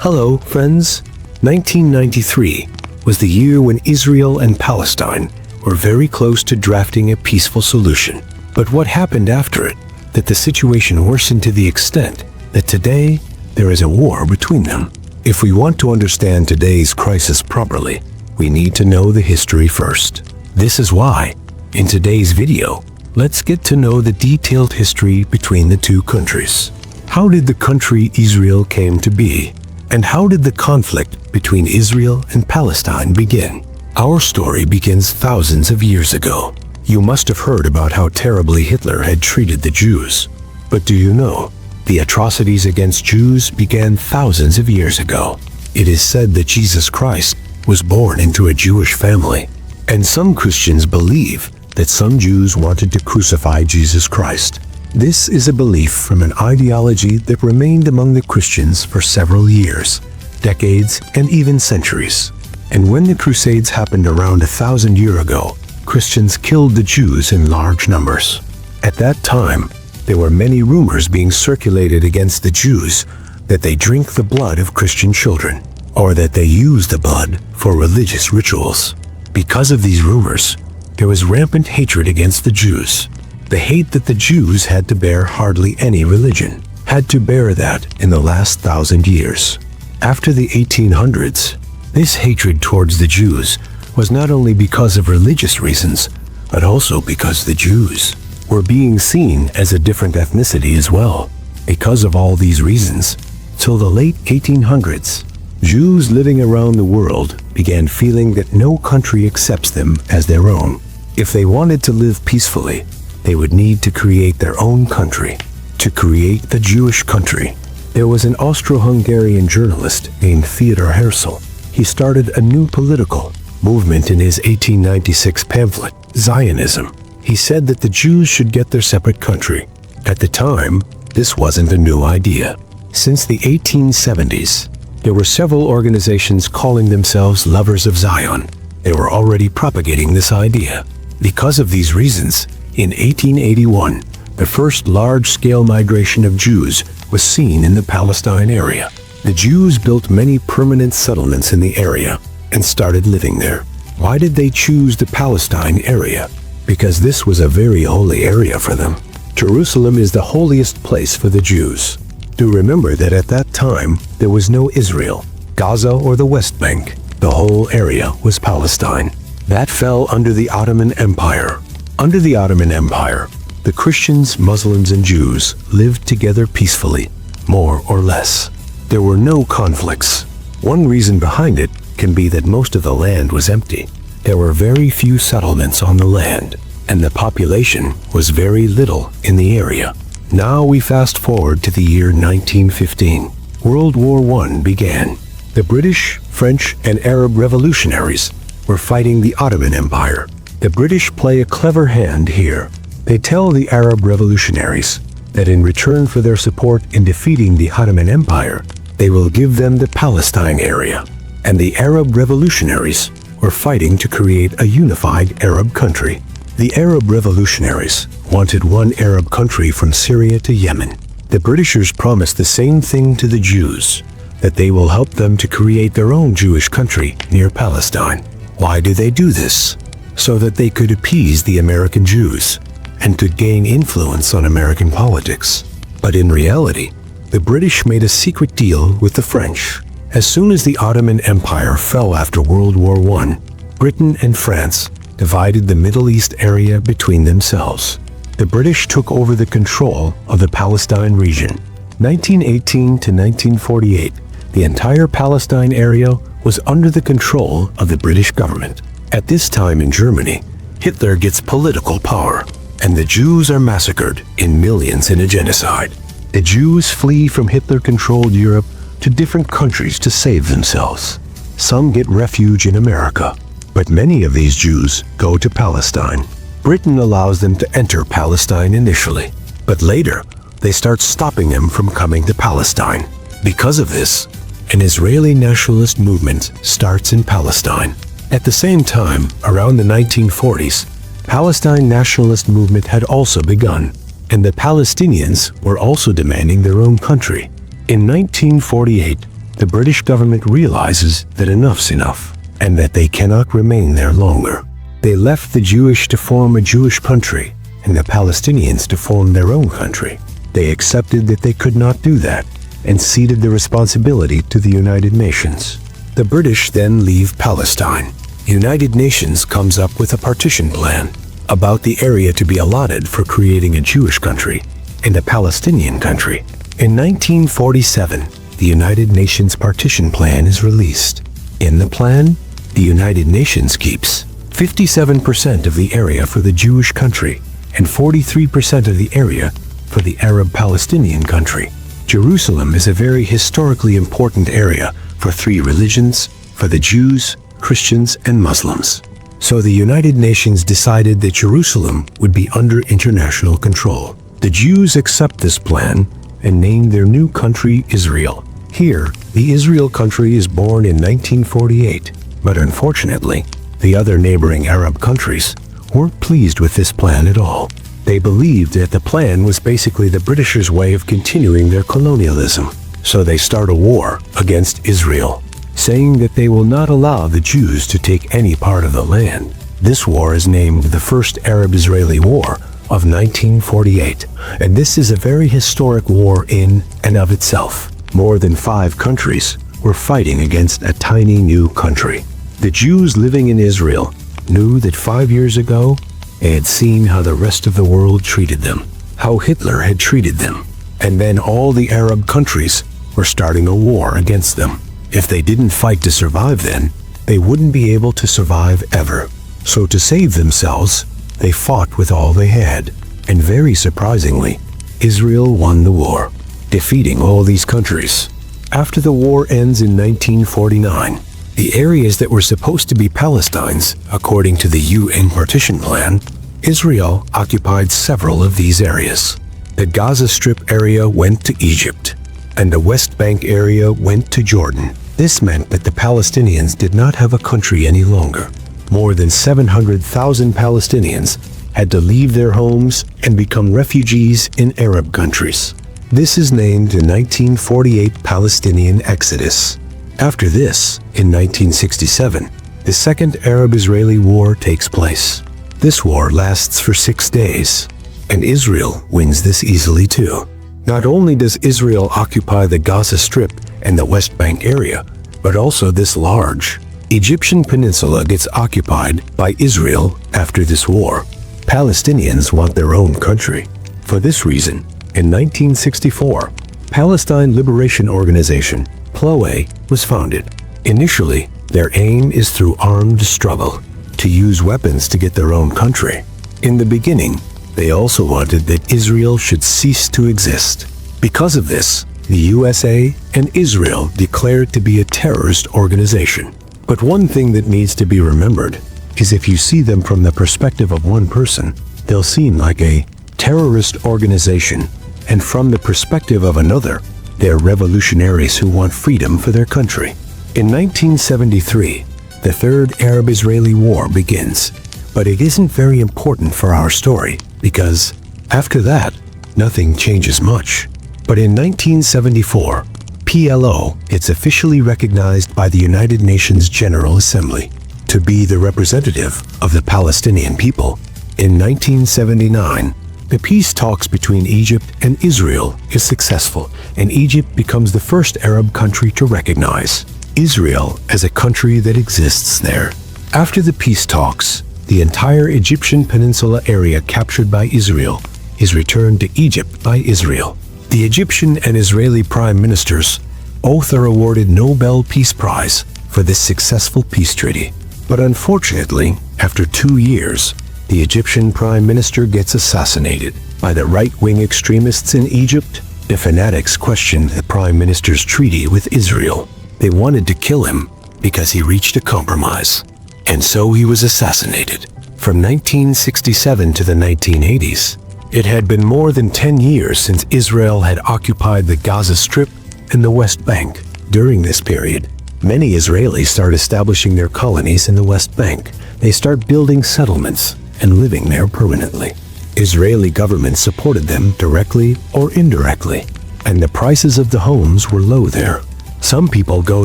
Hello, friends. 1993 was the year when Israel and Palestine were very close to drafting a peaceful solution. But what happened after it? That the situation worsened to the extent that today there is a war between them. If we want to understand today's crisis properly, we need to know the history first. This is why, in today's video, let's get to know the detailed history between the two countries. How did the country Israel came to be? And how did the conflict between Israel and Palestine begin? Our story begins thousands of years ago. You must have heard about how terribly Hitler had treated the Jews. But do you know, the atrocities against Jews began thousands of years ago. It is said that Jesus Christ was born into a Jewish family. And some Christians believe that some Jews wanted to crucify Jesus Christ. This is a belief from an ideology that remained among the Christians for several years, decades, and even centuries. And when the Crusades happened around 1,000 years ago, Christians killed the Jews in large numbers. At that time, there were many rumors being circulated against the Jews that they drink the blood of Christian children, or that they use the blood for religious rituals. Because of these rumors, there was rampant hatred against the Jews. The hate that the Jews had to bear hardly any religion, had to bear that in the last 1,000 years. After the 1800s, this hatred towards the Jews was not only because of religious reasons, but also because the Jews were being seen as a different ethnicity as well. Because of all these reasons, till the late 1800s, Jews living around the world began feeling that no country accepts them as their own. If they wanted to live peacefully, they would need to create their own country. To create the Jewish country, there was an Austro-Hungarian journalist named Theodor Herzl. He started a new political movement in his 1896 pamphlet, Zionism. He said that the Jews should get their separate country. At the time, this wasn't a new idea. Since the 1870s, there were several organizations calling themselves Lovers of Zion. They were already propagating this idea. Because of these reasons, in 1881, the first large-scale migration of Jews was seen in the Palestine area. The Jews built many permanent settlements in the area and started living there. Why did they choose the Palestine area? Because this was a very holy area for them. Jerusalem is the holiest place for the Jews. Do remember that at that time, there was no Israel, Gaza, or the West Bank. The whole area was Palestine. That fell under the Ottoman Empire. Under the Ottoman Empire, the Christians, Muslims, and Jews lived together peacefully, more or less. There were no conflicts. One reason behind it can be that most of the land was empty. There were very few settlements on the land, and the population was very little in the area. Now we fast forward to the year 1915. World War I began. The British, French, and Arab revolutionaries were fighting the Ottoman Empire. The British play a clever hand here. They tell the Arab revolutionaries that in return for their support in defeating the Ottoman Empire, they will give them the Palestine area. And the Arab revolutionaries were fighting to create a unified Arab country. The Arab revolutionaries wanted one Arab country from Syria to Yemen. The Britishers promised the same thing to the Jews, that they will help them to create their own Jewish country near Palestine. Why do they do this? So that they could appease the American Jews and could gain influence on American politics. But in reality, the British made a secret deal with the French. As soon as the Ottoman Empire fell after World War I, Britain and France divided the Middle East area between themselves. The British took over the control of the Palestine region. 1918 to 1948, the entire Palestine area was under the control of the British government. At this time in Germany, Hitler gets political power, and the Jews are massacred in millions in a genocide. The Jews flee from Hitler-controlled Europe to different countries to save themselves. Some get refuge in America, but many of these Jews go to Palestine. Britain allows them to enter Palestine initially, but later they start stopping them from coming to Palestine. Because of this, an Israeli nationalist movement starts in Palestine. At the same time, around the 1940s, Palestine nationalist movement had also begun, and the Palestinians were also demanding their own country. In 1948, the British government realizes that enough's enough and that they cannot remain there longer. They left the Jewish to form a Jewish country and the Palestinians to form their own country. They accepted that they could not do that and ceded the responsibility to the United Nations. The British then leave Palestine. United Nations comes up with a partition plan about the area to be allotted for creating a Jewish country and a Palestinian country. In 1947, the United Nations partition plan is released. In the plan, the United Nations keeps 57% of the area for the Jewish country and 43% of the area for the Arab Palestinian country. Jerusalem is a very historically important area for three religions, for the Jews, Christians, and Muslims. So the United Nations decided that Jerusalem would be under international control. The Jews accept this plan and name their new country Israel. Here, the Israel country is born in 1948, but unfortunately, the other neighboring Arab countries weren't pleased with this plan at all. They believed that the plan was basically the Britishers' way of continuing their colonialism. So they start a war against Israel, saying that they will not allow the Jews to take any part of the land. This war is named the First Arab-Israeli War of 1948, and this is a very historic war in and of itself. More than 5 countries were fighting against a tiny new country. The Jews living in Israel knew that 5 years ago, they had seen how the rest of the world treated them, how Hitler had treated them, and then all the Arab countries were starting a war against them. If they didn't fight to survive then, they wouldn't be able to survive ever. So to save themselves, they fought with all they had, and very surprisingly, Israel won the war, defeating all these countries. After the war ends in 1949, the areas that were supposed to be Palestine's, according to the UN partition plan, Israel occupied several of these areas. The Gaza Strip area went to Egypt, and the West Bank area went to Jordan. This meant that the Palestinians did not have a country any longer. More than 700,000 Palestinians had to leave their homes and become refugees in Arab countries. This is named the 1948 Palestinian Exodus. After this, in 1967, the Second Arab-Israeli War takes place. This war lasts for 6 days, and Israel wins this easily too. Not only does Israel occupy the Gaza Strip and the West Bank area, but also this large Egyptian peninsula gets occupied by Israel after this war. Palestinians want their own country. For this reason, in 1964, Palestine Liberation Organization, PLO, was founded. Initially, their aim is through armed struggle, to use weapons to get their own country. In the beginning, they also wanted that Israel should cease to exist. Because of this, the USA and Israel declared to be a terrorist organization. But one thing that needs to be remembered is if you see them from the perspective of one person, they'll seem like a terrorist organization, and from the perspective of another, they're revolutionaries who want freedom for their country. In 1973, the Third Arab-Israeli War begins, but it isn't very important for our story because after that, nothing changes much. But in 1974, PLO is officially recognized by the United Nations General Assembly to be the representative of the Palestinian people. In 1979, the peace talks between Egypt and Israel is successful, and Egypt becomes the first Arab country to recognize Israel as a country that exists there. After the peace talks, the entire Egyptian peninsula area captured by Israel is returned to Egypt by Israel. The Egyptian and Israeli prime ministers both are awarded Nobel Peace Prize for this successful peace treaty. But unfortunately, after 2 years, the Egyptian prime minister gets assassinated by the right-wing extremists in Egypt. The fanatics questioned the prime minister's treaty with Israel. They wanted to kill him because he reached a compromise, and so he was assassinated. From 1967 to the 1980s, it had been more than 10 years since Israel had occupied the Gaza Strip and the West Bank. During this period, many Israelis start establishing their colonies in the West Bank. They start building settlements and living there permanently. Israeli government supported them directly or indirectly, and the prices of the homes were low there. Some people go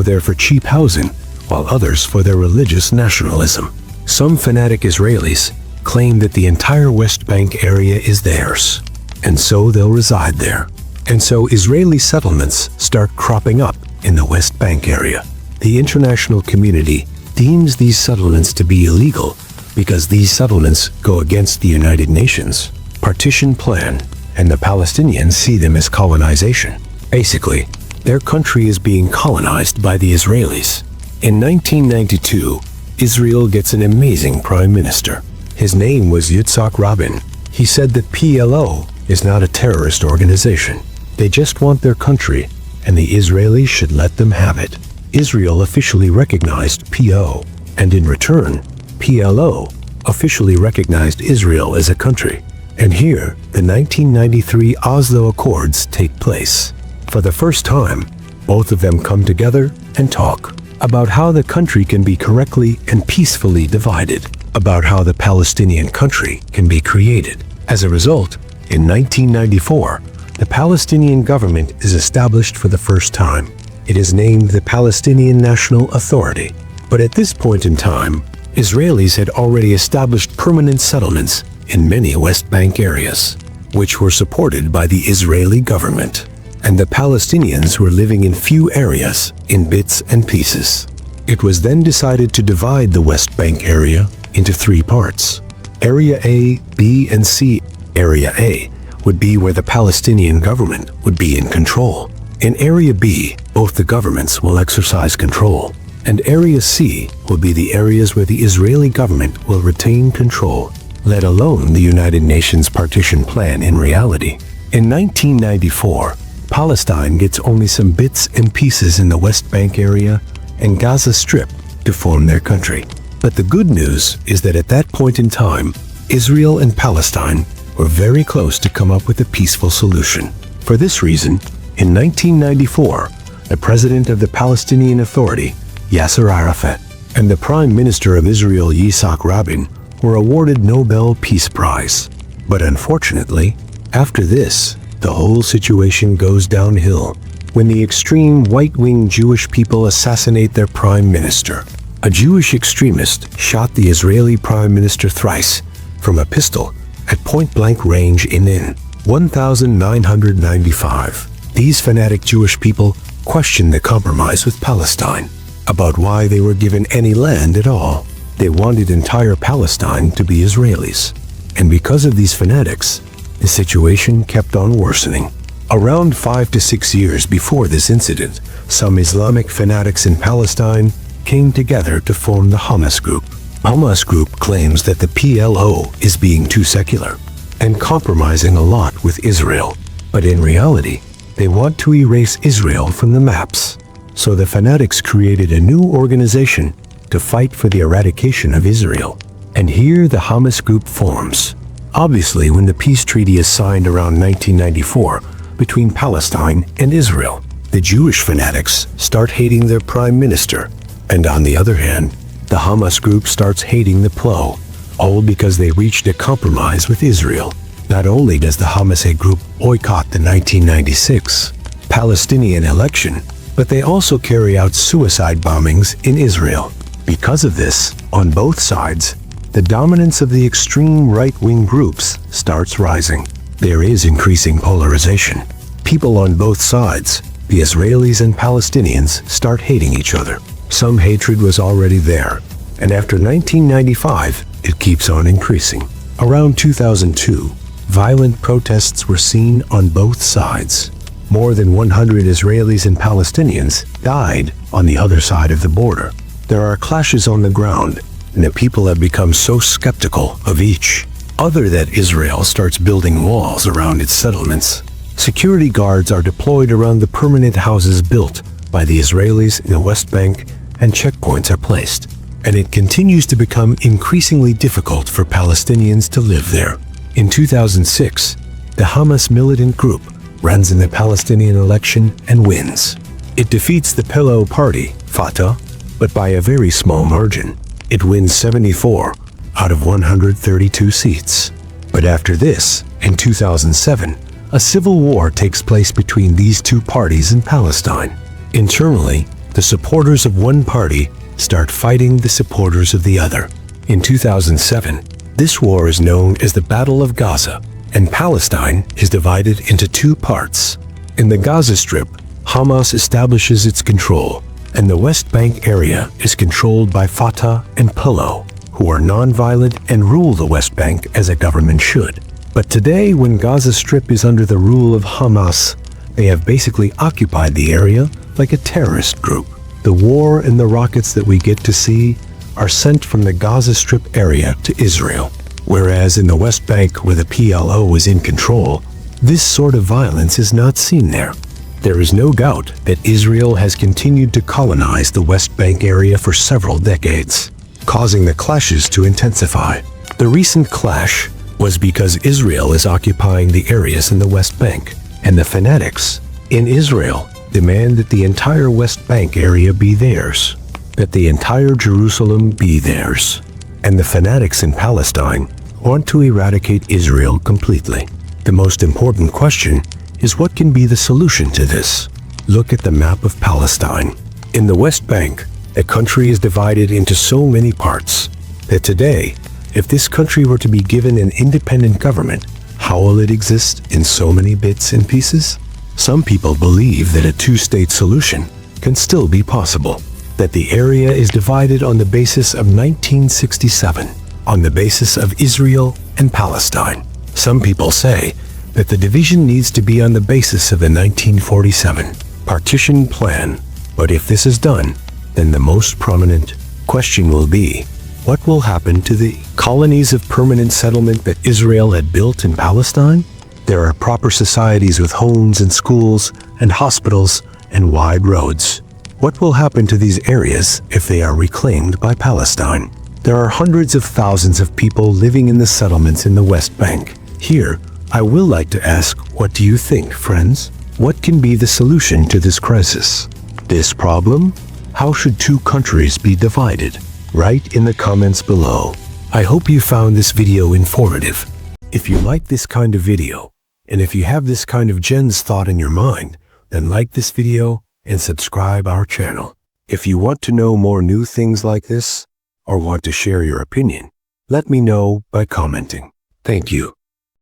there for cheap housing, while others for their religious nationalism. Some fanatic Israelis claim that the entire West Bank area is theirs, and so they'll reside there. And so Israeli settlements start cropping up in the West Bank area. The international community deems these settlements to be illegal because these settlements go against the United Nations partition plan, and the Palestinians see them as colonization. Basically, their country is being colonized by the Israelis. In 1992, Israel gets an amazing prime minister. His name was Yitzhak Rabin. He said that PLO is not a terrorist organization. They just want their country, and the Israelis should let them have it. Israel officially recognized PLO, and in return, PLO officially recognized Israel as a country. And here, the 1993 Oslo Accords take place. For the first time, both of them come together and talk about how the country can be correctly and peacefully divided, about how the Palestinian country can be created. As a result, in 1994, the Palestinian government is established for the first time. It is named the Palestinian National Authority. But at this point in time, Israelis had already established permanent settlements in many West Bank areas, which were supported by the Israeli government. And the Palestinians were living in few areas in bits and pieces. It was then decided to divide the West Bank area into three parts. Area A, B, and C. Area A would be where the Palestinian government would be in control. In Area B, both the governments will exercise control. And Area C will be the areas where the Israeli government will retain control, let alone the United Nations partition plan in reality. In 1994, Palestine gets only some bits and pieces in the West Bank area and Gaza Strip to form their country. But the good news is that at that point in time, Israel and Palestine were very close to come up with a peaceful solution. For this reason, in 1994, the president of the Palestinian Authority, Yasser Arafat, and the Prime Minister of Israel, Yitzhak Rabin, were awarded Nobel Peace Prize. But unfortunately, after this, the whole situation goes downhill when the extreme right-wing Jewish people assassinate their prime minister. A Jewish extremist shot the Israeli prime minister thrice from a pistol at point-blank range in 1995. These fanatic Jewish people questioned the compromise with Palestine about why they were given any land at all. They wanted entire Palestine to be Israelis. And because of these fanatics, the situation kept on worsening. Around 5 to 6 years before this incident, some Islamic fanatics in Palestine came together to form the Hamas group. Hamas group claims that the PLO is being too secular and compromising a lot with Israel. But in reality, they want to erase Israel from the maps. So the fanatics created a new organization to fight for the eradication of Israel. And here the Hamas group forms. Obviously, when the peace treaty is signed around 1994 between Palestine and Israel, the Jewish fanatics start hating their prime minister. And on the other hand, the Hamas group starts hating the PLO, all because they reached a compromise with Israel. Not only does the Hamas group boycott the 1996 Palestinian election, but they also carry out suicide bombings in Israel. Because of this, on both sides, the dominance of the extreme right-wing groups starts rising. There is increasing polarization. People on both sides, the Israelis and Palestinians, start hating each other. Some hatred was already there, and after 1995, it keeps on increasing. Around 2002, violent protests were seen on both sides. More than 100 Israelis and Palestinians died on the other side of the border. There are clashes on the ground, and the people have become so skeptical of each other that Israel starts building walls around its settlements. Security guards are deployed around the permanent houses built by the Israelis in the West Bank, and checkpoints are placed. And it continues to become increasingly difficult for Palestinians to live there. In 2006, the Hamas militant group runs in the Palestinian election and wins. It defeats the PLO party, Fatah, but by a very small margin. It wins 74 out of 132 seats. But after this, in 2007, a civil war takes place between these two parties in Palestine. Internally, the supporters of one party start fighting the supporters of the other. In 2007, this war is known as the Battle of Gaza, and Palestine is divided into two parts. In the Gaza Strip, Hamas establishes its control, and the West Bank area is controlled by Fatah and PLO, who are non-violent and rule the West Bank as a government should. But today, when Gaza Strip is under the rule of Hamas, they have basically occupied the area like a terrorist group. The war and the rockets that we get to see are sent from the Gaza Strip area to Israel, whereas in the West Bank, where the PLO is in control, this sort of violence is not seen there. There is no doubt that Israel has continued to colonize the West Bank area for several decades, causing the clashes to intensify. The recent clash was because Israel is occupying the areas in the West Bank, and the fanatics in Israel demand that the entire West Bank area be theirs, that the entire Jerusalem be theirs, and the fanatics in Palestine want to eradicate Israel completely. The most important question is what can be the solution to this? Look at the map of Palestine. In the West Bank, a country is divided into so many parts that today, if this country were to be given an independent government, how will it exist in so many bits and pieces? Some people believe that a two-state solution can still be possible, that the area is divided on the basis of 1967, on the basis of Israel and Palestine. Some people say that the division needs to be on the basis of the 1947 partition plan. But if this is done, then the most prominent question will be, what will happen to the colonies of permanent settlement that Israel had built in Palestine? There are proper societies with homes and schools and hospitals and wide roads. What will happen to these areas if they are reclaimed by Palestine? There are hundreds of thousands of people living in the settlements in the West Bank. Here, I will like to ask, what do you think, friends? What can be the solution to this crisis? This problem? How should two countries be divided? Write in the comments below. I hope you found this video informative. If you like this kind of video, and if you have this kind of Jen's thought in your mind, then like this video and subscribe our channel. If you want to know more new things like this, or want to share your opinion, let me know by commenting. Thank you.